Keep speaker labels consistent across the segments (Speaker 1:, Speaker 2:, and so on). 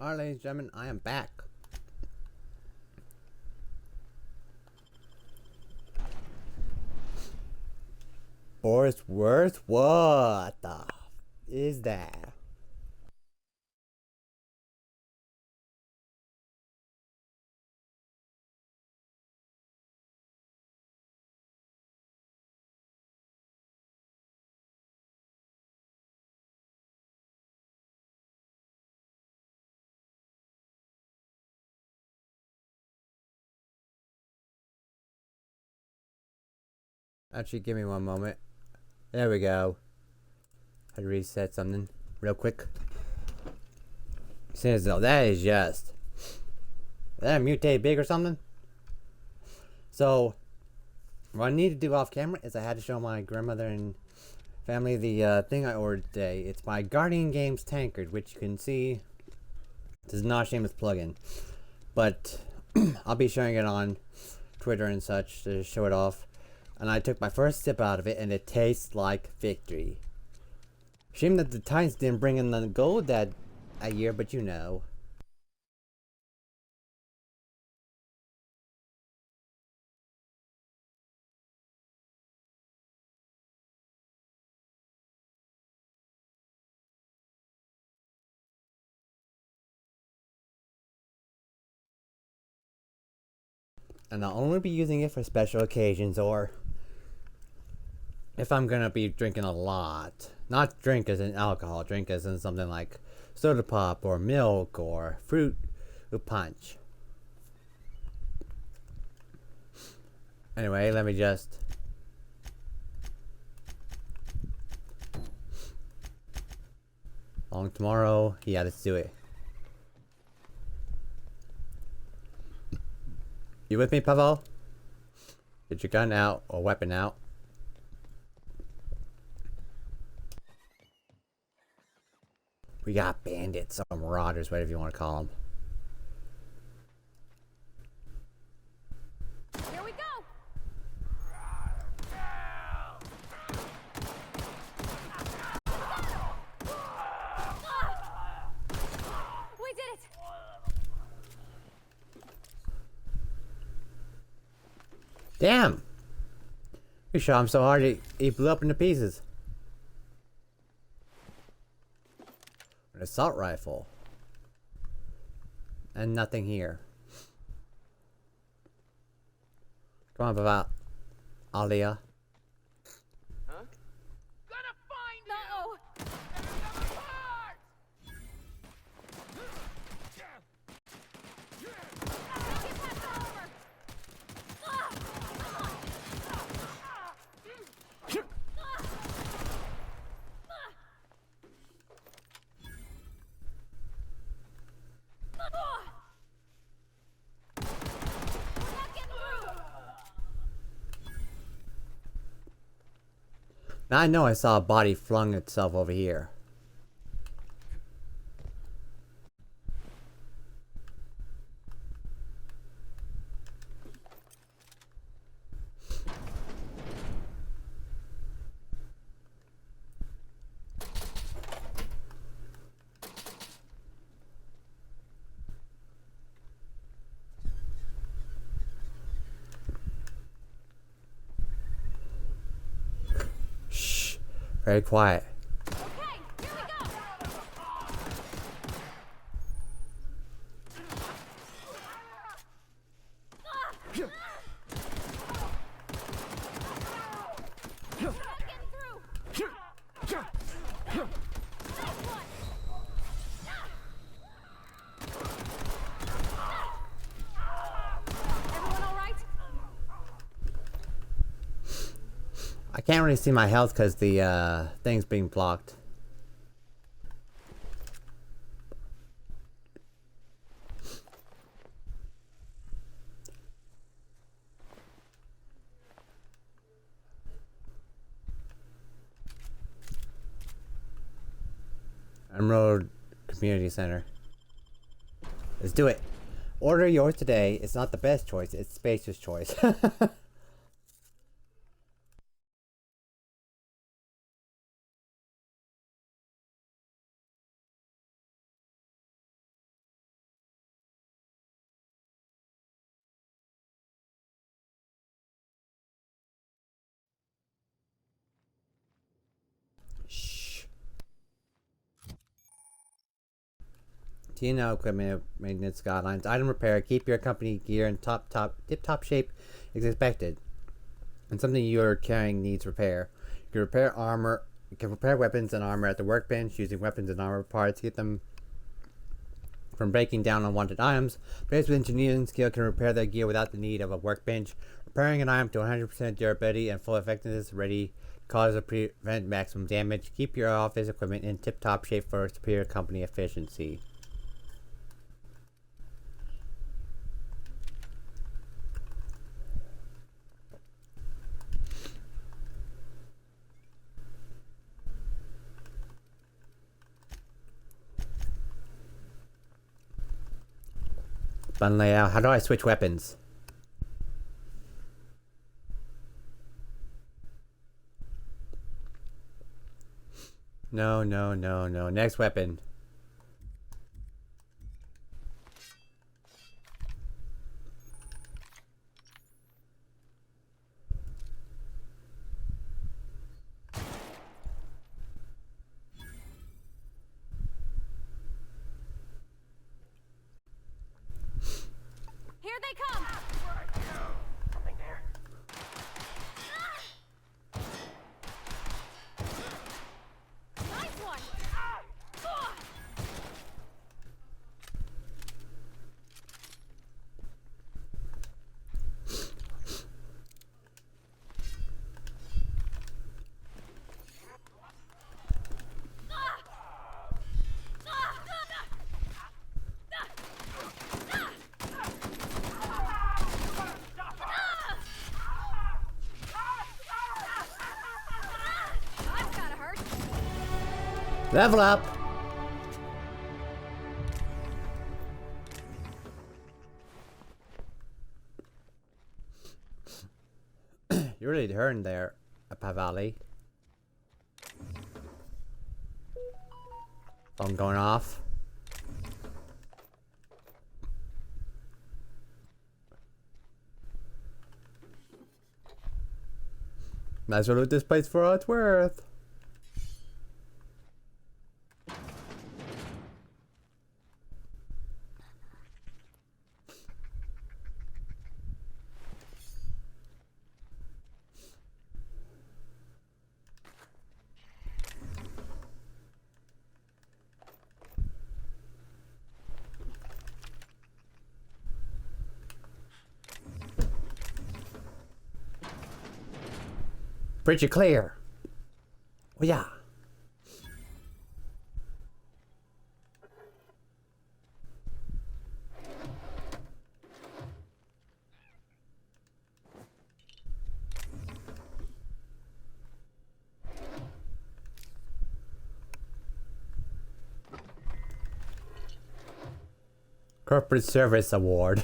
Speaker 1: Alright, ladies and gentlemen, I am back. Forest Worth? What the f is that? Actually, give me one moment. There we go. I had to reset something real quick. Since though, that is just... Is that a mutate big or something? So, what I need to do off camera is I had to show my grandmother and family the thing I ordered today. It's my Guardian Games tankard, which you can see. This is not a shameless plugin, but I'll be showing it on Twitter and such to show it off. And I took my first sip out of it, and it tastes like victory. Shame that the Titans didn't bring in the gold that year, but you know. And I'll only be using it for special occasions, or if I'm gonna be drinking a lot. Not drink as in alcohol, drink as in something like soda pop or milk or fruit punch. Anyway, let me just... Long tomorrow. Yeah, let's do it. You with me, Pavel? Get your gun out or weapon out. We got bandits or marauders, whatever you want to call them.
Speaker 2: Here we go. We did it.
Speaker 1: Damn! We shot him so hard he blew up into pieces. An assault rifle. And nothing here. Come on, about Alia.
Speaker 3: Huh? Gonna find you!
Speaker 2: No.
Speaker 1: Now I know I saw a body flung itself over here. Shh. Very quiet.
Speaker 2: Okay, here we go. Not getting through. Nice one. Everyone all right?
Speaker 1: I can't really see my health because the thing's being blocked. Emerald Community Center. Let's do it. Order yours today. It's not the best choice, it's Spacer's choice. Kino equipment maintenance guidelines. Item repair. Keep your company gear in tip-top shape as expected. And something you are carrying needs repair. You can repair armor. You can repair weapons and armor at the workbench using weapons and armor parts. Get them from breaking down unwanted items. Players with engineering skill can repair their gear without the need of a workbench. Repairing an item to 100% durability and full effectiveness ready cause to prevent maximum damage. Keep your office equipment in tip-top shape for superior company efficiency. Button layout. How do I switch weapons? No. Next weapon.
Speaker 2: Here they come!
Speaker 3: Something there.
Speaker 2: Nice one! That's gotta hurt.
Speaker 1: Level up! You really turned there, Pavali. Phone going off. Might as well loot this place for all it's worth. Bridge clear. Oh yeah. Corporate Service Award.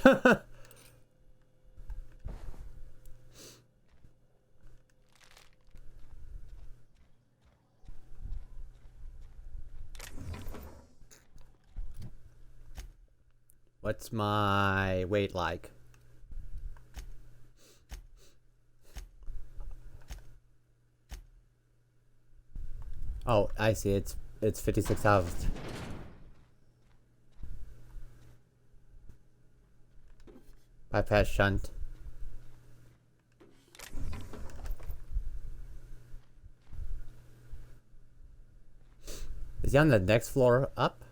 Speaker 1: What's my weight like? Oh, I see. It's 56,000. Bypass shunt. Is he on the next floor up?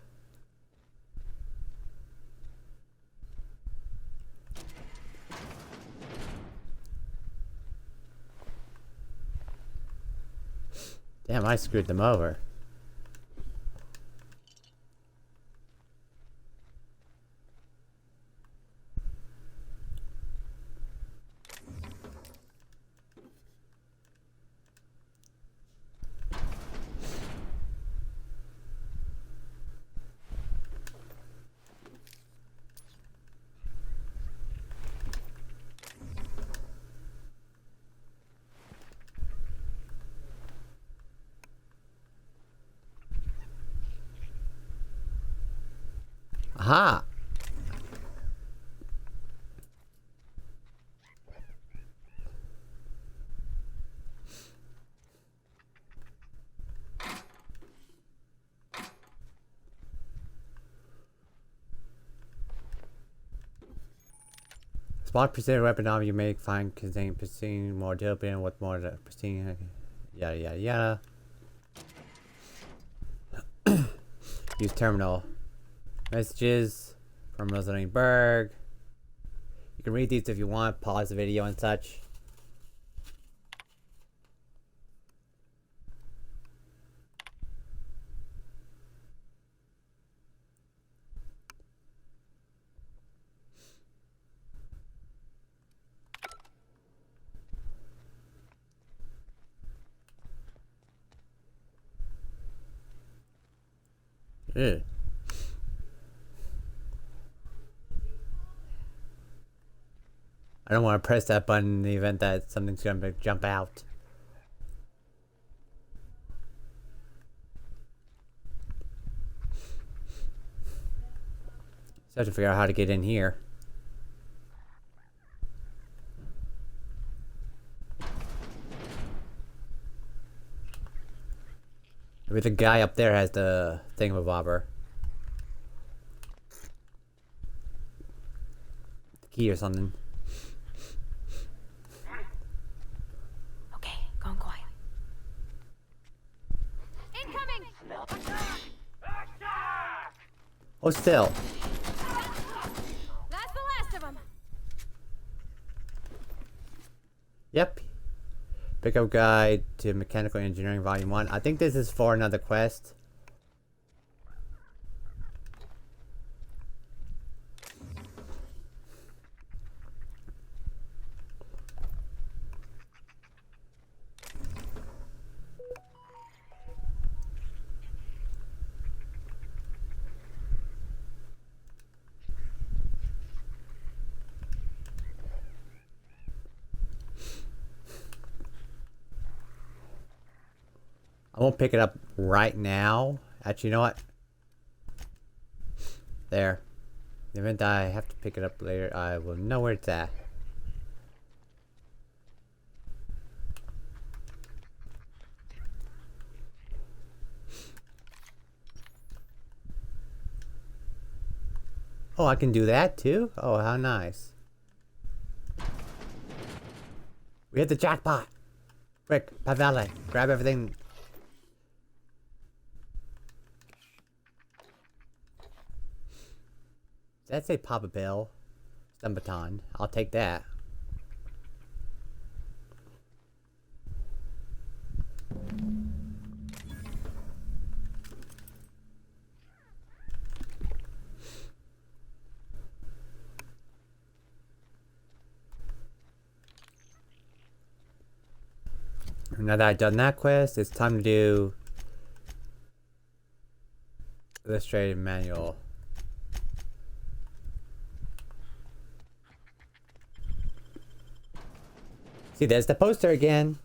Speaker 1: Damn, I screwed them over. Aha! Spot precision weapon arm you may find contain pristine more durable with more pristine yada yada yada. Use terminal. Messages from Rosalind Berg. You can read these if you want, pause the video and such. Ugh. I don't want to press that button in the event that something's going to jump out. So I have to figure out how to get in here. Maybe the guy up there has the thingamabobber. The key or something.
Speaker 2: Okay, going quiet. Incoming!
Speaker 1: Oh, still.
Speaker 2: That's the last of them.
Speaker 1: Yep. Pickup guide to mechanical engineering volume 1. I think this is for another quest. I won't pick it up right now. Actually, you know what? There. In the event I have to pick it up later, I will know where it's at. Oh, I can do that too? Oh, how nice. We hit the jackpot! Quick, Pavele, grab everything. Did that say Papa Bill? Stun baton. I'll take that. Now that I've done that quest, it's time to do illustrated manual. See, there's the poster again.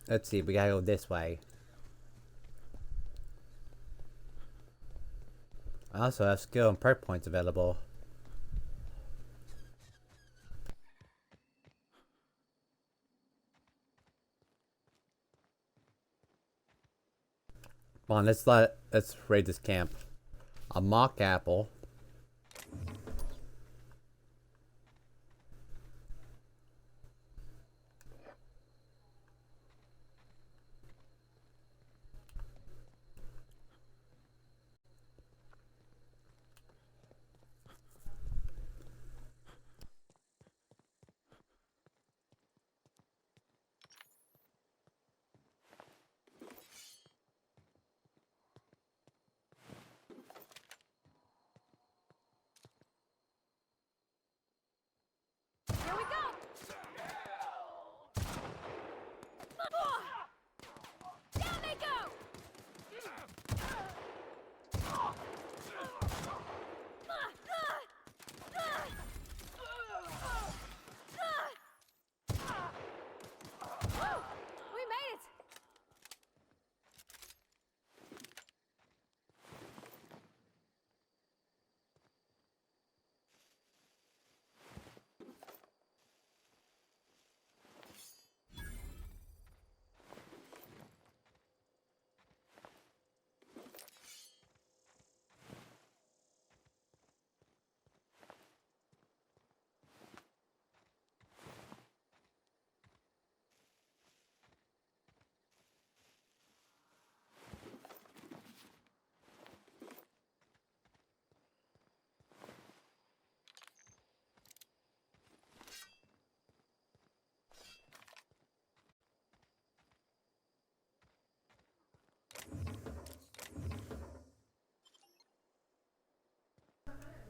Speaker 1: Let's see, we gotta go this way. I also have skill and perk points available. Come on, let's raid this camp. A mock apple.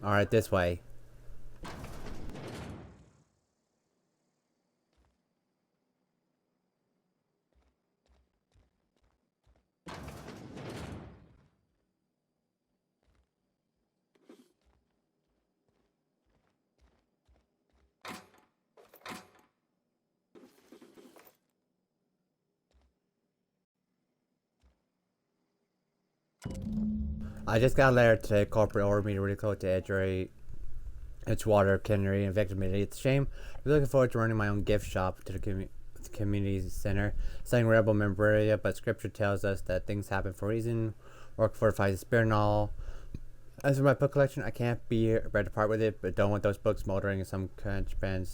Speaker 1: Alright, this way. I just got a letter today. Corporate ordered me to relocate to Edgewater, Kennedy, and Victor Community. It's a shame. I'm looking forward to running my own gift shop to the community center, selling rebel memorabilia, but scripture tells us that things happen for a reason. Work fortifies the spirit and all. As for my book collection, I can't be ready to part with it, but don't want those books moldering in some contraband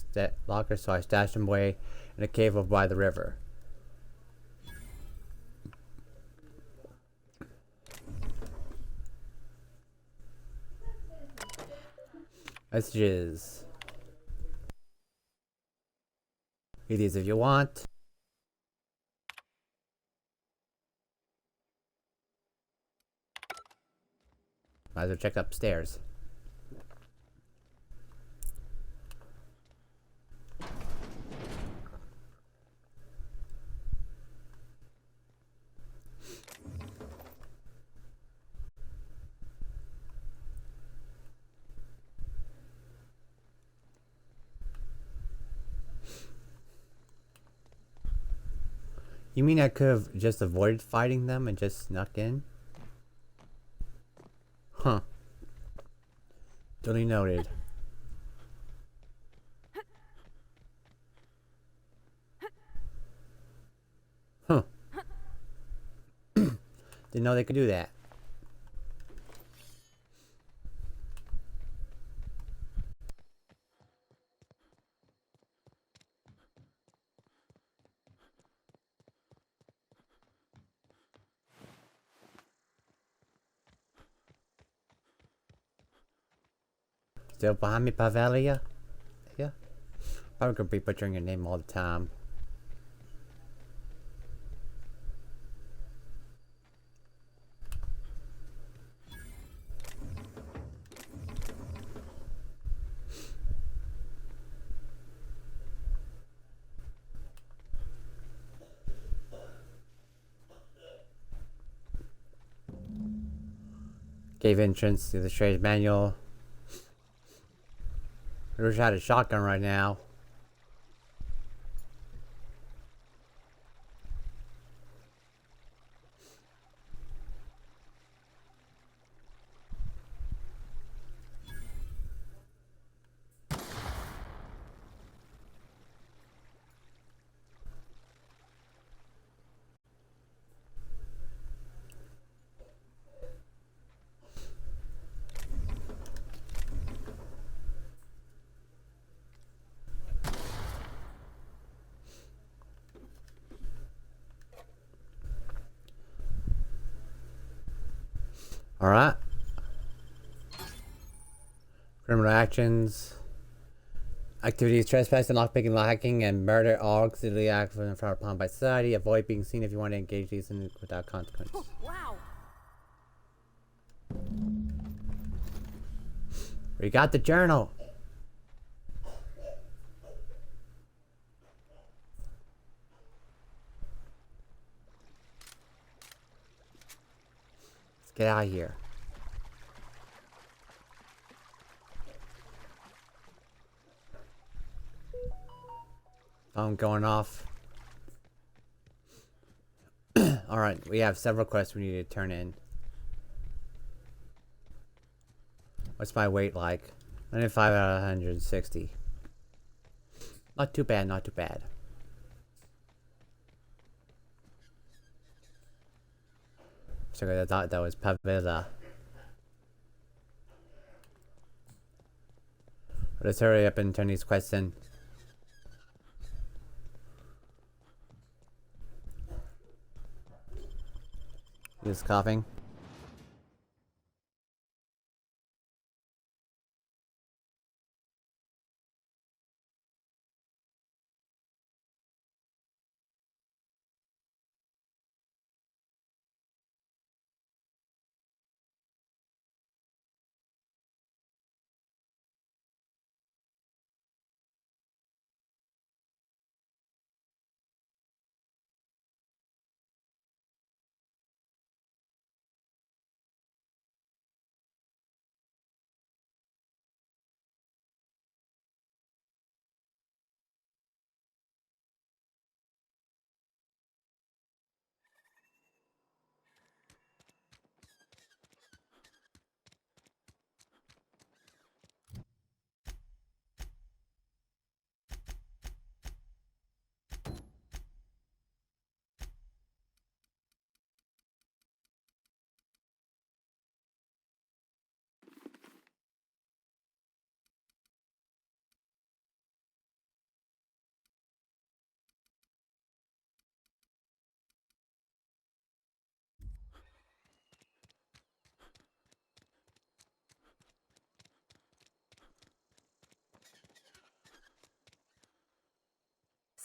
Speaker 1: locker, so I stashed them away in a cave over by the river. Messages. Read these if you want. Might as well check upstairs. You mean I could have just avoided fighting them and just snuck in? Huh. Duly noted. Huh. Didn't know they could do that. Still behind me, Pavelia? Yeah. Probably gonna be butchering your name all the time. Gave entrance to the trade manual. I wish I had a shotgun right now. Alright. Criminal actions. Activities: trespassing, lockpicking, hacking, and murder. All considered acts frowned upon by society. Avoid being seen if you want to engage these in without consequence.
Speaker 2: Wow.
Speaker 1: We got the journal. Let's get out of here. Phone going off. Alright, we have several quests we need to turn in. What's my weight like? 95 out of 160. Not too bad, not too bad. Sorry, I thought that was Pavilla. Let's hurry up and turn these quests in. He's coughing.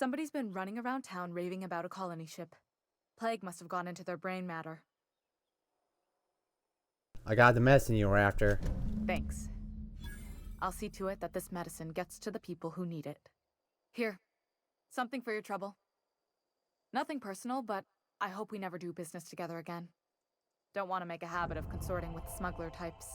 Speaker 4: Somebody's been running around town raving about a colony ship. Plague must have gone into their brain matter.
Speaker 1: I got the medicine you were after.
Speaker 4: Thanks. I'll see to it that this medicine gets to the people who need it. Here, something for your trouble. Nothing personal, but I hope we never do business together again. Don't want to make a habit of consorting with smuggler types.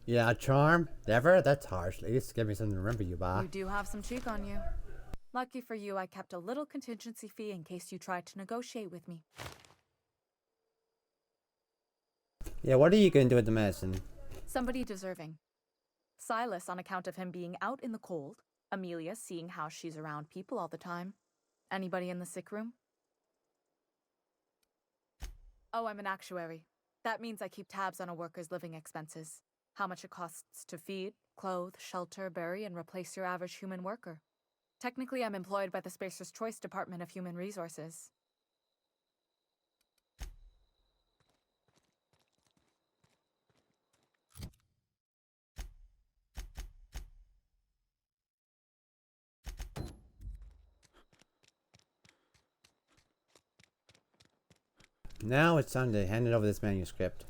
Speaker 1: Yeah, charm? Never? That's harsh. At least give me something to remember you by.
Speaker 4: You do have some cheek on you. Lucky for you, I kept a little contingency fee in case you tried to negotiate with me.
Speaker 1: Yeah, what are you gonna do with the medicine?
Speaker 4: Somebody deserving. Silas on account of him being out in the cold. Amelia seeing how she's around people all the time. Anybody in the sick room? Oh, I'm an actuary. That means I keep tabs on a worker's living expenses. How much it costs to feed, clothe, shelter, bury, and replace your average human worker. Technically, I'm employed by the Spacer's Choice Department of Human Resources.
Speaker 1: Now it's time to hand it over this manuscript.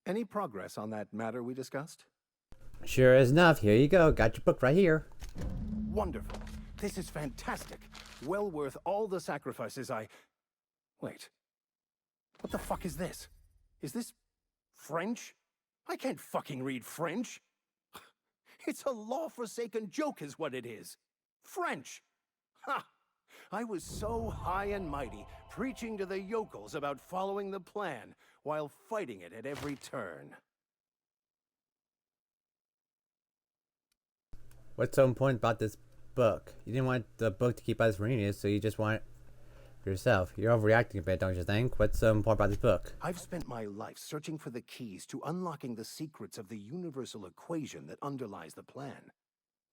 Speaker 5: Any progress on that matter we discussed?
Speaker 1: Sure as enough, here you go. Got your book right here.
Speaker 5: Wonderful. This is fantastic. Well worth all the sacrifices I... Wait. What the fuck is this? Is this French? I can't fucking read French. It's a law-forsaken joke is what it is. French. Ha! I was so high and mighty, preaching to the yokels about following the plan, while fighting it at every turn.
Speaker 1: What's so important about this book? You didn't want the book to keep us reading, so you just want it for yourself. You're overreacting a bit, don't you think? What's so important about this book?
Speaker 5: I've spent my life searching for the keys to unlocking the secrets of the universal equation that underlies the plan.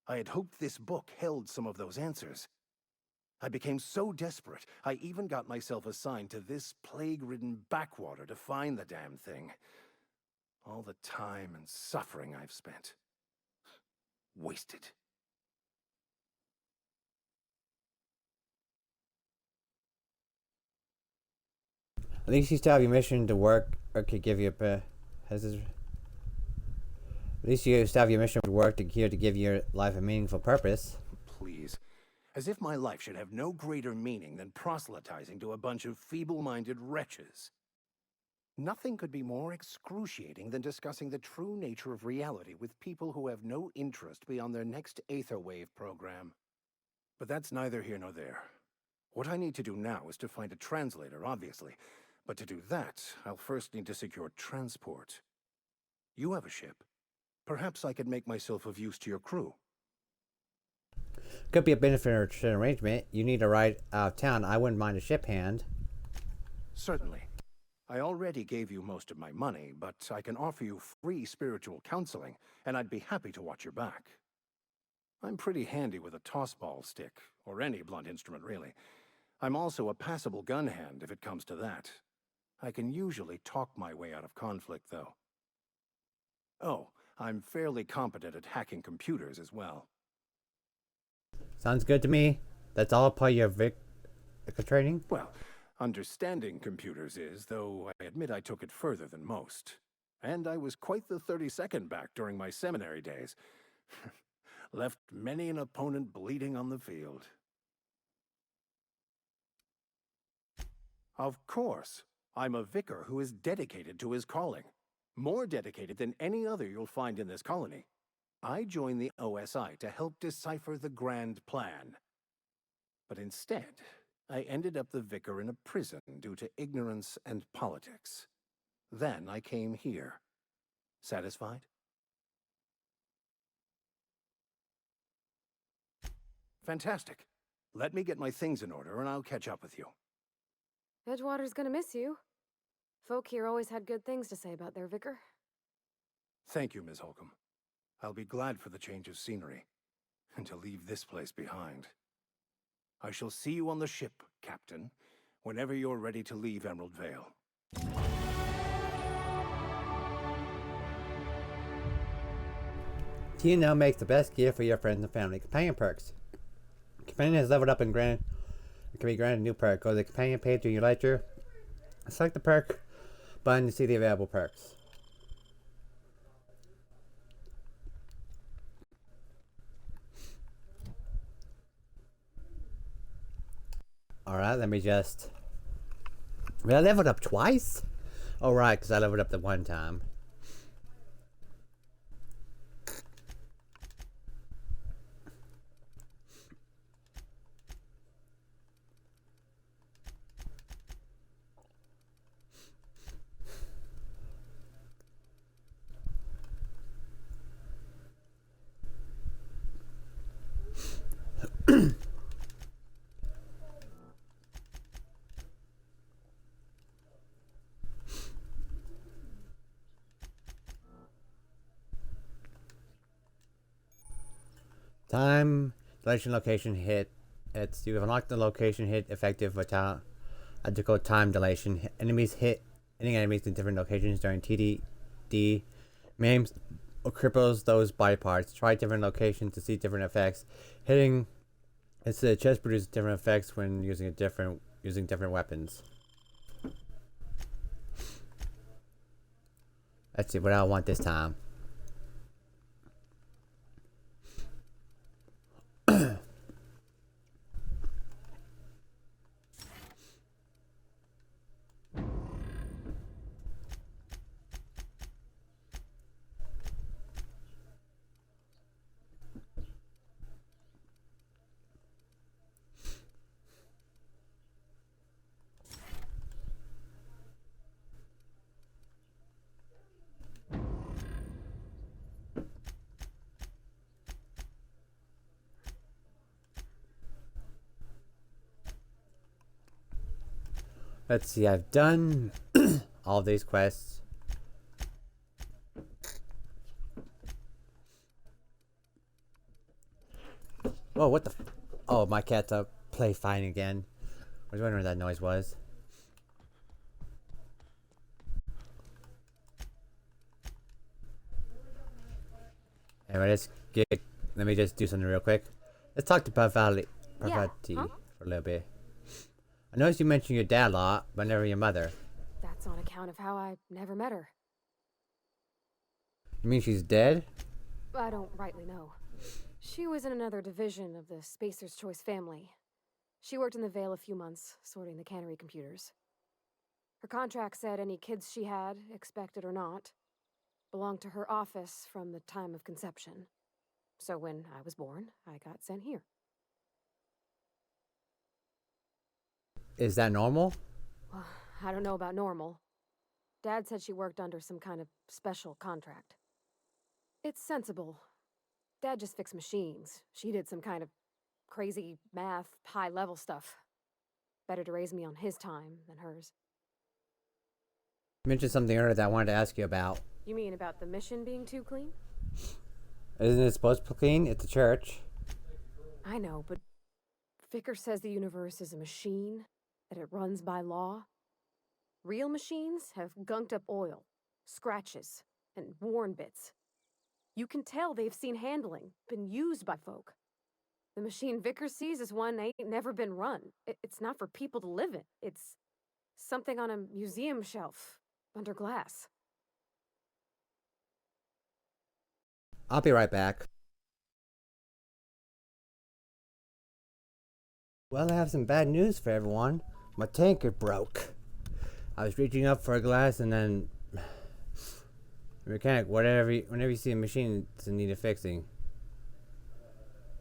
Speaker 5: I had hoped this book held some of those answers. I became so desperate, I even got myself assigned to this plague-ridden backwater to find the damn thing. All the time and suffering I've spent. Wasted.
Speaker 1: At least you still have your mission to work, or could give you a... At least you still have your mission to work here to give your life a meaningful purpose.
Speaker 5: Please. As if my life should have no greater meaning than proselytizing to a bunch of feeble-minded wretches. Nothing could be more excruciating than discussing the true nature of reality with people who have no interest beyond their next Aetherwave program. But that's neither here nor there. What I need to do now is to find a translator, obviously. But to do that, I'll first need to secure transport. You have a ship. Perhaps I could make myself of use to your crew.
Speaker 1: Could be a beneficial arrangement. You need a ride out of town. I wouldn't mind a ship hand.
Speaker 5: Certainly. I already gave you most of my money, but I can offer you free spiritual counseling, and I'd be happy to watch your back. I'm pretty handy with a tossball stick, or any blunt instrument, really. I'm also a passable gun hand, if it comes to that. I can usually talk my way out of conflict, though. Oh, I'm fairly competent at hacking computers as well.
Speaker 1: Sounds good to me. That's all part of your training?
Speaker 5: Well, understanding computers is, though I admit I took it further than most. And I was quite the 32nd back during my seminary days. Left many an opponent bleeding on the field. Of course, I'm a vicar who is dedicated to his calling. More dedicated than any other you'll find in this colony. I joined the OSI to help decipher the grand plan. But instead, I ended up the vicar in a prison due to ignorance and politics. Then I came here. Satisfied? Fantastic. Let me get my things in order and I'll catch up with you.
Speaker 2: Edgewater's gonna miss you. Folk here always had good things to say about their vicar.
Speaker 5: Thank you, Ms. Holcomb. I'll be glad for the change of scenery, and to leave this place behind. I shall see you on the ship, Captain, whenever you're ready to leave Emerald Vale.
Speaker 1: TNL makes the best gear for your friends and family. Companion perks. Companion has leveled up and can be granted a new perk. Go to the companion page in your ledger. Select the perk button to see the available perks. Alright, let me just... I leveled up twice? Oh, right, because I leveled up the one time. Time, delation, location hit. You have unlocked the location hit effective identical time delation. Hitting enemies in different locations during TDD maims or cripples those body parts. Try different locations to see different effects. Hitting the chest produces different effects when using different weapons. Let's see what I want this time. Let's see, I've done all these quests. Oh, what the oh, my cat's up. Play fine again. I was wondering what that noise was. Anyway, let me just do something real quick. Let's talk to Parvati for a little bit. I noticed you mentioned your dad a lot, but never your mother.
Speaker 2: That's on account of how I never met her.
Speaker 1: You mean she's dead?
Speaker 2: I don't rightly know. She was in another division of the Spacer's Choice family. She worked in the Vale a few months, sorting the cannery computers. Her contract said any kids she had, expected or not, belonged to her office from the time of conception. So when I was born, I got sent here.
Speaker 1: Is that normal?
Speaker 2: Well, I don't know about normal. Dad said she worked under some kind of special contract. It's sensible. Dad just fixed machines. She did some kind of crazy math, high-level stuff. Better to raise me on his time than hers.
Speaker 1: You mentioned something earlier that I wanted to ask you about.
Speaker 2: You mean about the mission being too clean?
Speaker 1: Isn't it supposed to be clean? It's a church.
Speaker 2: I know, but Vicker says the universe is a machine, that it runs by law. Real machines have gunked up oil, scratches, and worn bits. You can tell they've seen handling, been used by folk. The machine Vicker sees is one ain't never been run. It's not for people to live in. It's something on a museum shelf, under glass.
Speaker 1: I'll be right back. Well, I have some bad news for everyone. My tanker broke. I was reaching up for a glass and then... Mechanic, whenever you see a machine that's in need of fixing.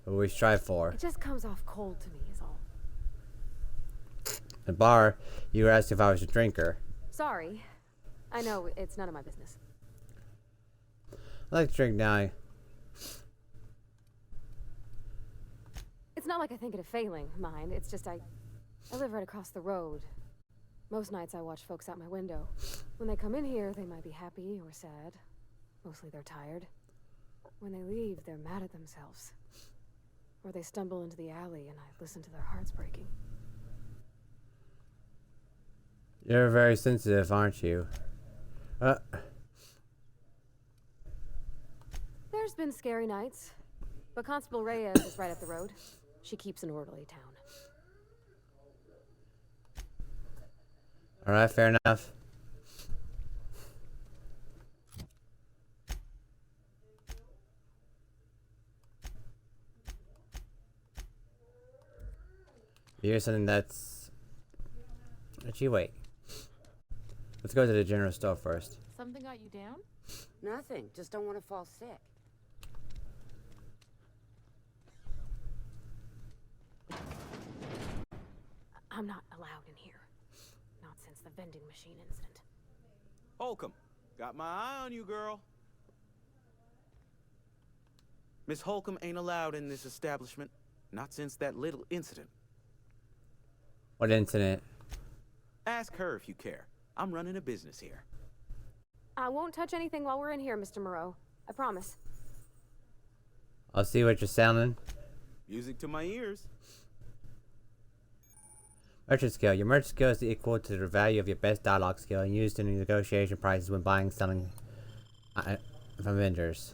Speaker 1: What we strive for.
Speaker 2: It just comes off cold to me, is all.
Speaker 1: At the bar, you were asked if I was a drinker.
Speaker 2: Sorry. I know, it's none of my business.
Speaker 1: I like to drink now.
Speaker 2: It's not like I think it a failing, mind. It's just I live right across the road. Most nights I watch folks out my window. When they come in here, they might be happy or sad. Mostly they're tired. When they leave, they're mad at themselves. Or they stumble into the alley and I listen to their hearts breaking.
Speaker 1: You're very sensitive, aren't you?
Speaker 2: There's been scary nights, but Constable Reyes is right up the road. She keeps an orderly town.
Speaker 1: Alright, fair enough. Here's something that's... Actually, wait. Let's go to the general store first.
Speaker 4: Something got you down?
Speaker 6: Nothing. Just don't want to fall sick.
Speaker 2: I'm not allowed in here. Not since the vending machine incident.
Speaker 7: Holcomb, got my eye on you, girl. Miss Holcomb ain't allowed in this establishment. Not since that little incident.
Speaker 1: What incident?
Speaker 7: Ask her if you care. I'm running a business here.
Speaker 2: I won't touch anything while we're in here, Mr. Moreau. I promise.
Speaker 1: I'll see what you're selling.
Speaker 7: Music to my ears.
Speaker 1: Merchant skill. Your merchant skill is equal to the value of your best dialogue skill and used in negotiation prices when buying and selling from vendors.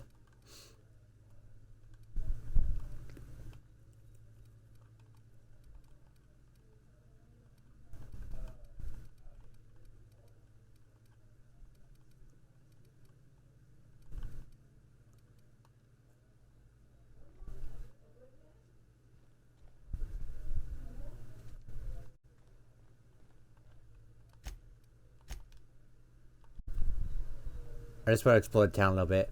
Speaker 1: I just want to explore the town a little bit.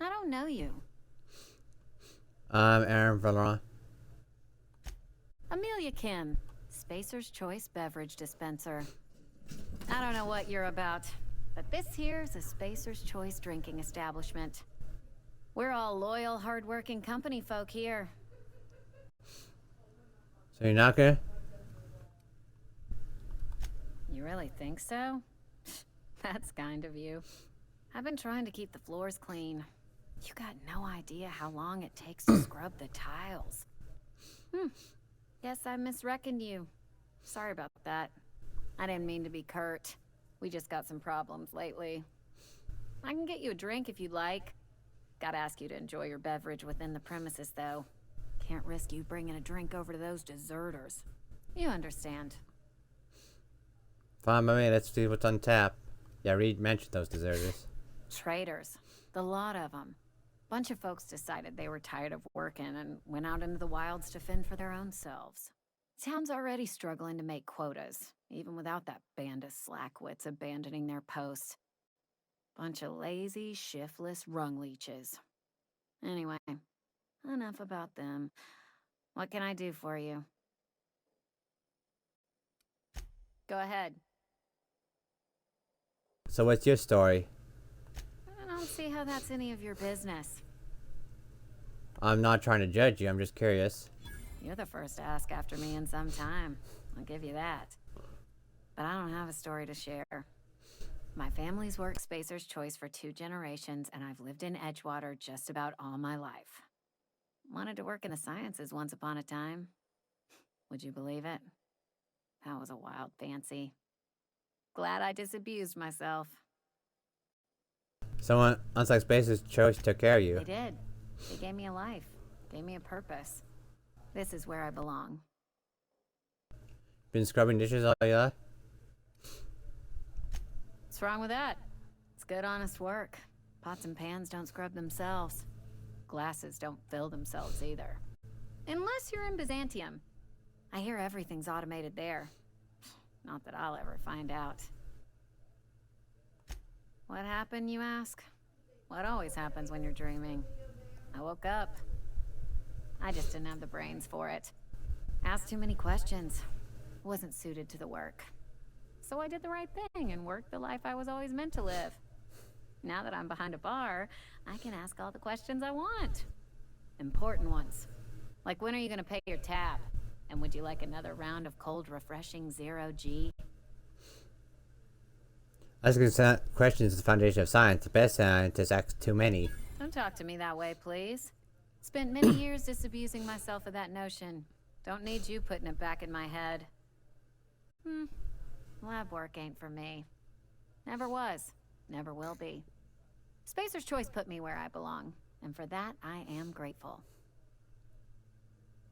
Speaker 8: I don't know you.
Speaker 1: I'm Aaron Valeron.
Speaker 8: Amelia Kim, Spacer's Choice Beverage Dispenser. I don't know what you're about, but this here's a Spacer's Choice drinking establishment. We're all loyal, hard-working company folk here.
Speaker 1: So you're not gonna?
Speaker 8: You really think so? That's kind of you. I've been trying to keep the floors clean. You got no idea how long it takes to scrub the tiles. Guess I misreckoned you. Sorry about that. I didn't mean to be curt. We just got some problems lately. I can get you a drink if you'd like. Gotta ask you to enjoy your beverage within the premises, though. Can't risk you bringing a drink over to those deserters. You understand.
Speaker 1: Fine by me, let's see what's on tap. Yeah, Reed mentioned those deserters.
Speaker 8: Traitors. The lot of them. Bunch of folks decided they were tired of working and went out into the wilds to fend for their own selves. Town's already struggling to make quotas, even without that band of slackwits abandoning their posts. Bunch of lazy, shiftless rung leeches. Anyway, enough about them. What can I do for you? Go ahead.
Speaker 1: So what's your story?
Speaker 8: I don't see how that's any of your business.
Speaker 1: I'm not trying to judge you, I'm just curious.
Speaker 8: You're the first to ask after me in some time. I'll give you that. But I don't have a story to share. My family's worked Spacer's Choice for 2 generations, and I've lived in Edgewater just about all my life. Wanted to work in the sciences once upon a time. Would you believe it? That was a wild fancy. Glad I disabused myself.
Speaker 1: Someone unlike Spacer's Choice took care of you.
Speaker 8: They did. They gave me a life. Gave me a purpose. This is where I belong.
Speaker 1: Been scrubbing dishes all your life?
Speaker 8: What's wrong with that? It's good, honest work. Pots and pans don't scrub themselves. Glasses don't fill themselves either. Unless you're in Byzantium. I hear everything's automated there. Not that I'll ever find out. What happened, you ask? What always happens when you're dreaming? I woke up. I just didn't have the brains for it. Asked too many questions. Wasn't suited to the work. So I did the right thing and worked the life I was always meant to live. Now that I'm behind a bar, I can ask all the questions I want. Important ones. Like, when are you gonna pay your tab? And would you like another round of cold, refreshing 0G?
Speaker 1: Asking questions is the foundation of science. The best scientists ask too many.
Speaker 8: So Don't talk to me that way, please. Spent many years disabusing myself of that notion. Don't need you putting it back in my head. Lab work ain't for me. Never was. Never will be. Spacer's Choice put me where I belong, and for that I am grateful.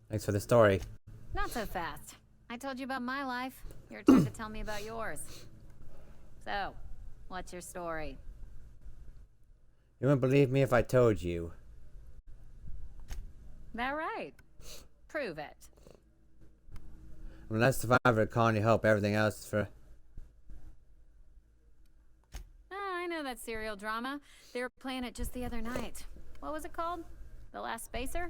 Speaker 1: Thanks for the story.
Speaker 8: Not so fast. I told you about my life. Your turn to tell me about yours. So, what's your story?
Speaker 1: You wouldn't believe me if I told you.
Speaker 8: That right? Prove it.
Speaker 1: When I survived the colony help, everything else for...
Speaker 8: Oh, I know that serial drama. They were playing it just the other night. What was it called? The Last Spacer?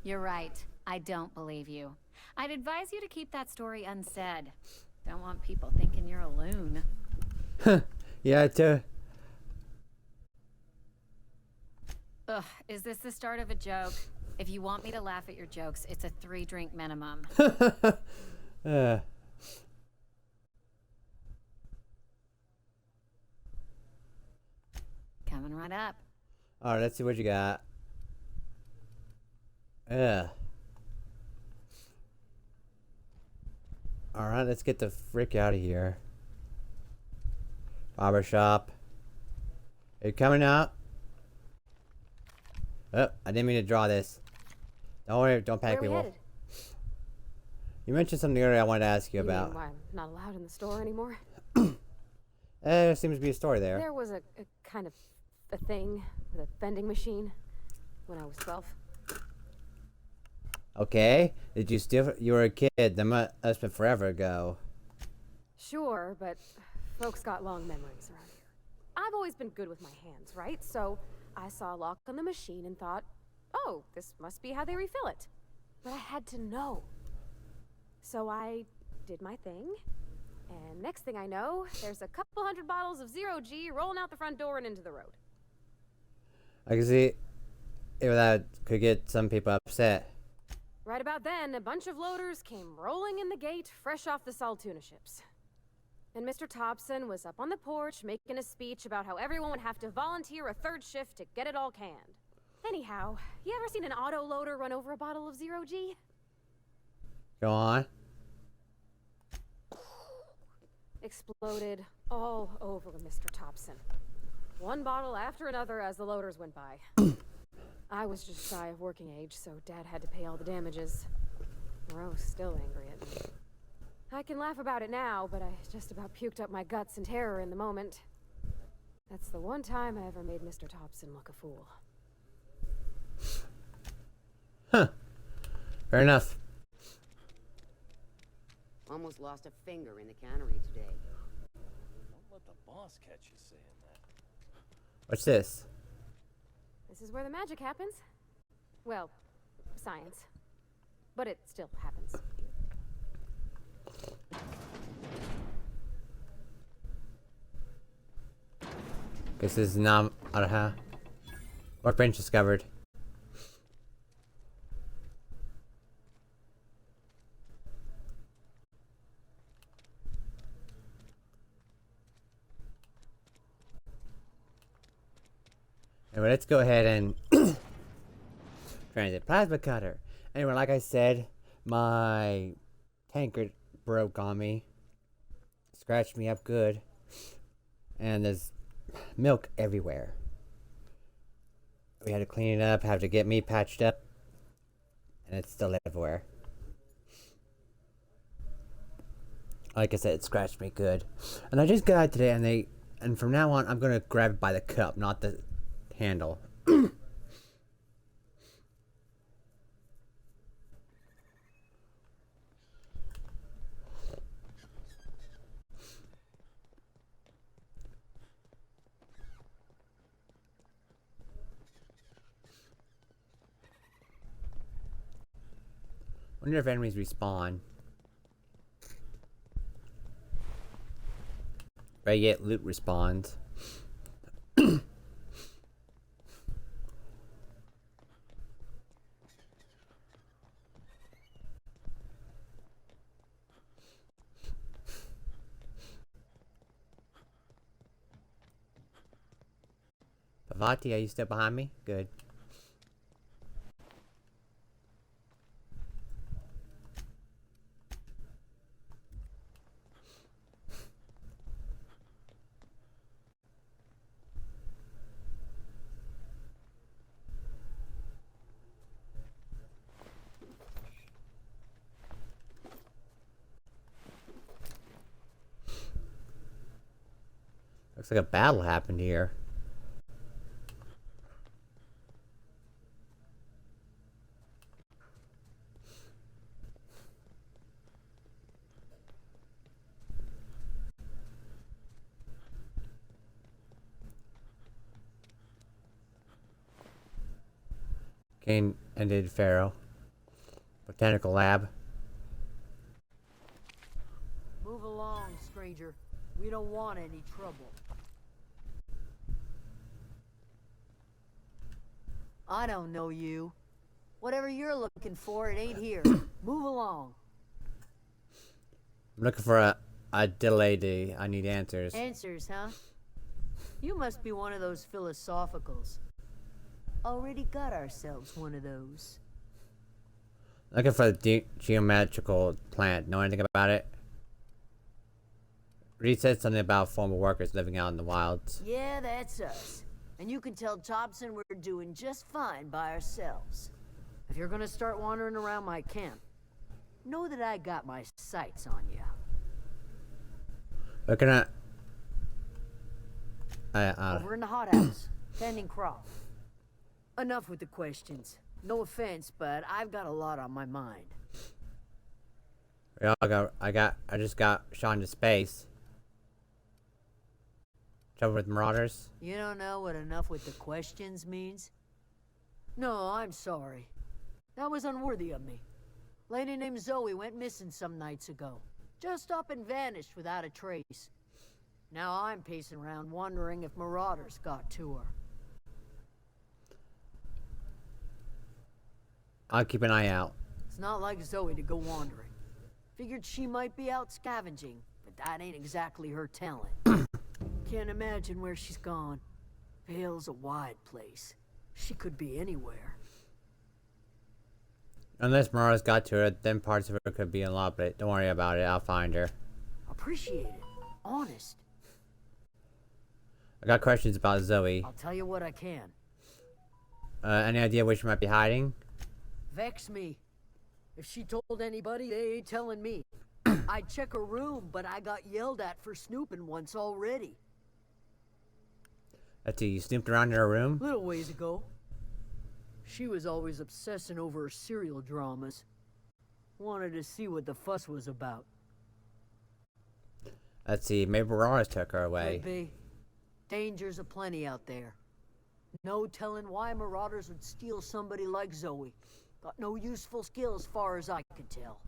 Speaker 8: You're right. I don't believe you. I'd advise you to keep that story unsaid. Don't want people thinking you're a loon.
Speaker 1: Yeah, too.
Speaker 8: Ugh, is this the start of a joke? If you want me to laugh at your jokes, it's a 3-drink minimum. Coming right up.
Speaker 1: Alright, let's see what you got. Alright, let's get the frick out of here. Barber shop. Are you coming out? Oh, I didn't mean to draw this. Don't worry, don't panic,
Speaker 2: Where are we
Speaker 1: people.
Speaker 2: headed?
Speaker 1: You mentioned something earlier I wanted to ask you
Speaker 2: You mean
Speaker 1: about.
Speaker 2: why I'm not allowed in the store anymore?
Speaker 1: There seems to be a story there.
Speaker 2: There was a kind of a thing with a vending machine when I was 12.
Speaker 1: Okay. Did you still... You were a kid. That must have been forever ago.
Speaker 2: Sure, but folks got long memories around here. I've always been good with my hands, right? So I saw a lock on the machine and thought, oh, this must be how they refill it. But I had to know. So I did my thing, and next thing I know, there's a couple hundred bottles of 0G rolling out the front door and into the road.
Speaker 1: I can see if that could get some people upset.
Speaker 2: Right about then, a bunch of loaders came rolling in the gate, fresh off the Saltuna ships. And Mr. Thompson was up on the porch making a speech about how everyone would have to volunteer a third shift to get it all canned. Anyhow, you ever seen an auto loader run over a bottle of 0G?
Speaker 1: Go on.
Speaker 2: Exploded all over Mr. Thompson. One bottle after another as the loaders went by. I was just shy of working age, so Dad had to pay all the damages. Rose still angry at me. I can laugh about it now, but I just about puked up my guts in terror in the moment. That's the one time I ever made Mr. Thompson look a fool.
Speaker 1: Huh. Fair enough.
Speaker 6: Almost lost a finger in the cannery today.
Speaker 3: Don't let the boss catch you saying that.
Speaker 1: What's this?
Speaker 2: This is where the magic happens. Well, science. But it still happens.
Speaker 1: This is not workbench discovered. Anyway, let's go ahead and transit plasma cutter. Anyway, like I said, my tanker broke on me, scratched me up good, and there's milk everywhere. We had to clean it up, have to get me patched up, and it's still everywhere. Like I said, it scratched me good, and I just got it today, and from now on, I'm gonna grab it by the cup, not the handle. Wonder if enemies respawn. Right, yet loot respawns. Vati, are you still behind me? Good. Looks like a battle happened here. Kane ended Pharaoh. Botanical lab.
Speaker 9: Move along, stranger. We don't want any trouble. I don't know you. Whatever you're looking for, it ain't here. Move along.
Speaker 1: I'm looking for a delay. I need answers.
Speaker 9: Answers, huh? You must be one of those philosophicals. Already got ourselves one of those.
Speaker 1: Looking for the geometrical plant. Know anything about it? Reed said something about former workers living out in the wilds.
Speaker 9: Yeah, that's us. And you can tell Thompson we're doing just fine by ourselves. If you're gonna start wandering around my camp, know that I got my sights on you.
Speaker 1: Looking at...
Speaker 9: Over in the hothouse, tending crop. Enough with the questions. No offense, but I've got a lot on my mind.
Speaker 1: I just got shot into space. Trouble with marauders?
Speaker 9: You don't know what enough with the questions means? No, I'm sorry. That was unworthy of me. Lady named Zoe went missing some nights ago. Just up and vanished without a trace. Now I'm pacing around wondering if marauders got to her.
Speaker 1: I'll keep an eye out.
Speaker 9: It's not like Zoe to go wandering. Figured she might be out scavenging, but that ain't exactly her talent. Can't imagine where she's gone. Vale's a wide place. She could be anywhere.
Speaker 1: Unless marauders got to her, then parts of her could be unlocked, but don't worry about it. I'll find her.
Speaker 9: Appreciate it. Honest.
Speaker 1: I got questions about Zoe.
Speaker 9: I'll tell you what I can.
Speaker 1: Any idea where she might be hiding?
Speaker 9: Vex me. If she told anybody, they ain't telling me. I'd check her room, but I got yelled at for snooping once already.
Speaker 1: Let's see, you snooped around in her room?
Speaker 9: Little ways ago. She was always obsessing over her serial dramas. Wanted to see what the fuss was about.
Speaker 1: Let's see, maybe marauders took her away.
Speaker 9: Could be. Dangers aplenty out there. No telling why marauders would steal somebody like Zoe. Got no useful skill as far as I can tell.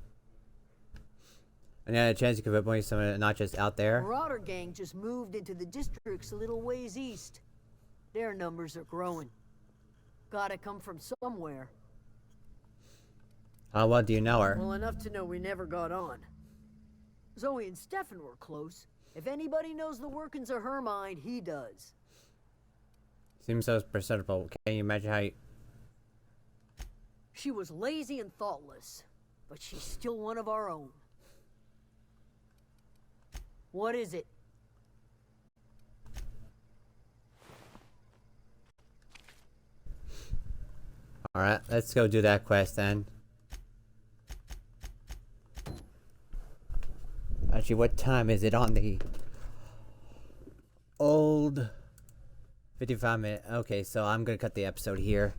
Speaker 1: And yeah, a chance you could pinpoint someone not just out there?
Speaker 9: Marauder gang just moved into the districts a little ways east. Their numbers are growing. Gotta come from somewhere.
Speaker 1: How well do you know her?
Speaker 9: Well, enough to know we never got on. Zoe and Stefan were close. If anybody knows the workings of her mind, he does.
Speaker 1: Seems so perceptible. Can you imagine how you...
Speaker 9: She was lazy and thoughtless, but she's still one of our own. What is it?
Speaker 1: Alright, let's go do that quest then. Actually, what time is it on the old 55 minute? Okay, so I'm gonna cut the episode here.